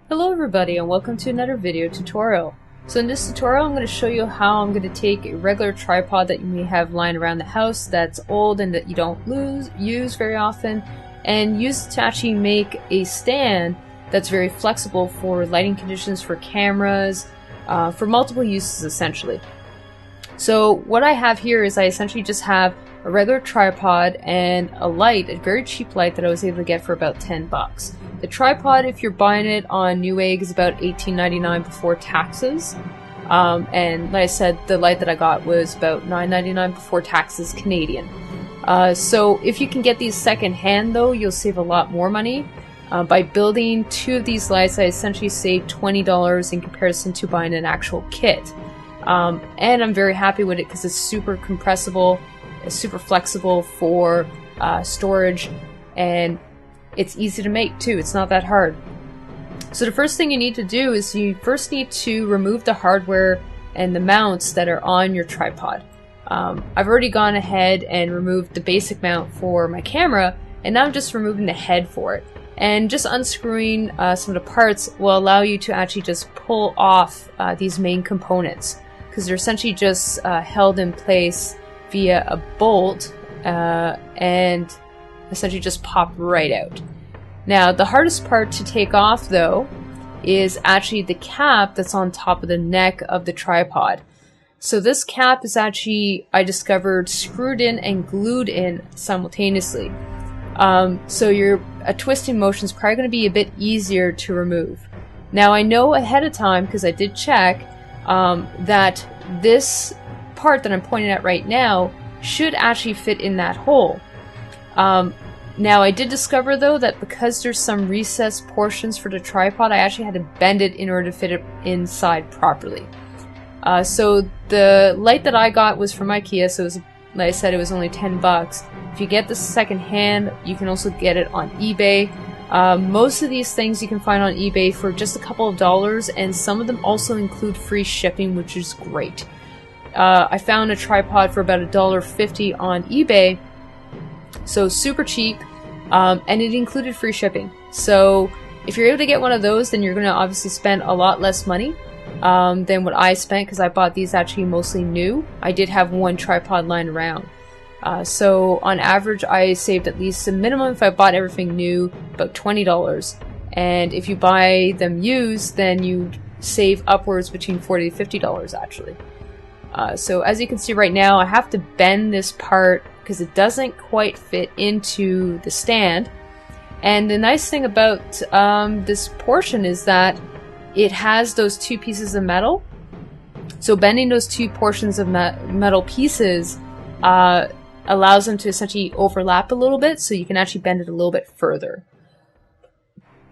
Hello everybody and welcome to another video tutorial. So in this tutorial I'm going to show you how I'm going to take a regular tripod that you may have lying around the house that's old and that you don't use very often, and use it to actually make a stand that's very flexible for lighting conditions, for cameras, for multiple uses essentially. So what I have here is I essentially just have a regular tripod and a light, a very cheap light that I was able to get for about 10 bucks. The tripod, if you're buying it on Newegg, is about $18.99 before taxes. And like I said, the light that I got was about $9.99 before taxes Canadian. So if you can get these second-hand though, you'll save a lot more money. By building two of these lights, I essentially saved $20 in comparison to buying an actual kit. And I'm very happy with it because it's super compressible, it's super flexible for storage, and it's easy to make too. It's not that hard. So the first thing you need to do is you first need to remove the hardware and the mounts that are on your tripod. I've already gone ahead and removed the basic mount for my camera, and now I'm just removing the head for it. And just unscrewing some of the parts will allow you to actually just pull off these main components, because they're essentially just held in place via a bolt and essentially just pop right out. Now the hardest part to take off though is actually the cap that's on top of the neck of the tripod. So this cap is actually, I discovered, screwed in and glued in simultaneously. So a twisting motion is probably going to be a bit easier to remove. Now I know ahead of time, because I did check, that this part that I'm pointing at right now should actually fit in that hole. Now I did discover though that because there's some recessed portions for the tripod, I actually had to bend it in order to fit it inside properly. So the light that I got was from IKEA, so it was, like I said, it was only 10 bucks. If you get this second hand, you can also get it on eBay. Most of these things you can find on eBay for just a couple of dollars, and some of them also include free shipping, which is great. I found a tripod for about $1.50 on eBay, so super cheap, and it included free shipping. So if you're able to get one of those, then you're going to obviously spend a lot less money than what I spent, because I bought these actually mostly new. I did have one tripod lying around. So on average I saved at least a minimum, if I bought everything new, about $20. And if you buy them used, then you save upwards between $40 to $50 actually. So as you can see right now, I have to bend this part because it doesn't quite fit into the stand. And the nice thing about this portion is that it has those two pieces of metal. So bending those two portions of metal pieces allows them to essentially overlap a little bit, so you can actually bend it a little bit further.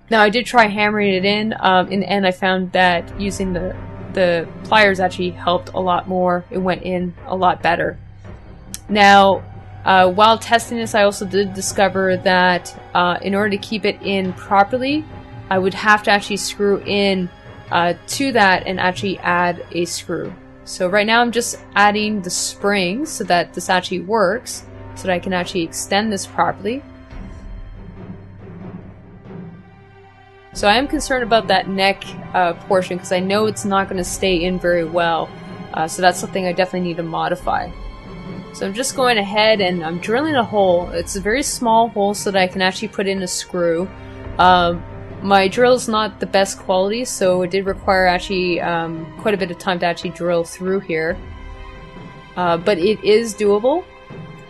Now I did try hammering it in the end I found that using the pliers actually helped a lot more. It went in a lot better. Now while testing this, I also did discover that in order to keep it in properly, I would have to actually screw in to that and actually add a screw. So right now I'm just adding the spring so that this actually works, so that I can actually extend this properly. So I am concerned about that neck portion, because I know it's not going to stay in very well. So that's something I definitely need to modify. So I'm just going ahead and I'm drilling a hole. It's a very small hole so that I can actually put in a screw. My drill is not the best quality, so it did require actually quite a bit of time to actually drill through here. But it is doable.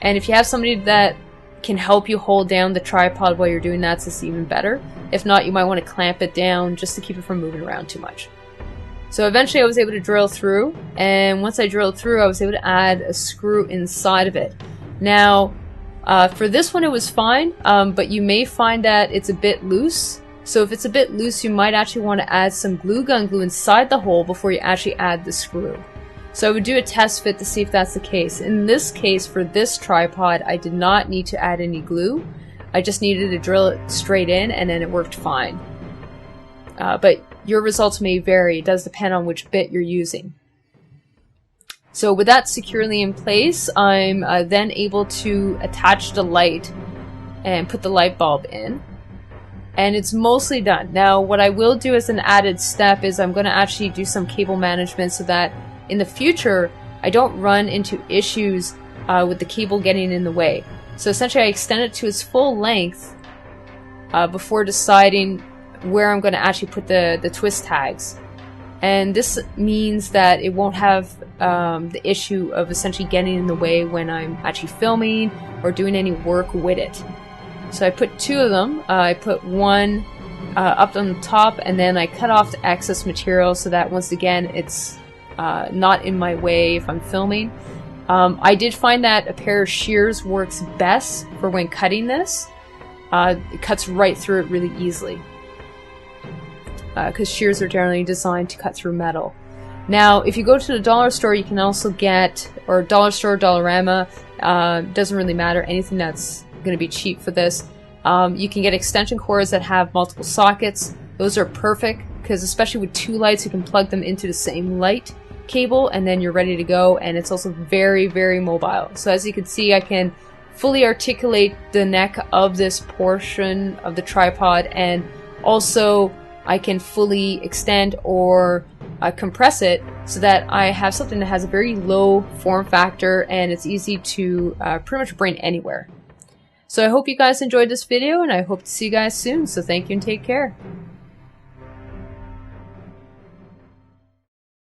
And if you have somebody that can help you hold down the tripod while you're doing that, it's even better. If not, you might want to clamp it down just to keep it from moving around too much. So eventually I was able to drill through, and once I drilled through, I was able to add a screw inside of it. Now, for this one it was fine, but you may find that it's a bit loose. So if it's a bit loose, you might actually want to add some glue gun glue inside the hole before you actually add the screw. So I would do a test fit to see if that's the case. In this case, for this tripod, I did not need to add any glue. I just needed to drill it straight in, and then it worked fine. But your results may vary. It does depend on which bit you're using. So with that securely in place, I'm then able to attach the light and put the light bulb in. and it's mostly done. Now what I will do as an added step is I'm going to actually do some cable management so that in the future I don't run into issues with the cable getting in the way. So essentially I extend it to its full length before deciding where I'm going to actually put the twist tags. And this means that it won't have the issue of essentially getting in the way when I'm actually filming or doing any work with it. So I put 2 of them. I put one up on the top, and then I cut off the excess material so that once again it's not in my way if I'm filming. I did find that a pair of shears works best for when cutting this. It cuts right through it really easily, because shears are generally designed to cut through metal. Now if you go to the dollar store, you can also get, or dollar store, Dollarama, doesn't really matter, anything that's going to be cheap for this. You can get extension cords that have multiple sockets. Those are perfect because especially with 2 lights you can plug them into the same light cable and then you're ready to go, and it's also very, very mobile. So as you can see, I can fully articulate the neck of this portion of the tripod, and also I can fully extend or compress it so that I have something that has a very low form factor and it's easy to pretty much bring anywhere. So I hope you guys enjoyed this video, and I hope to see you guys soon. So thank you and take care.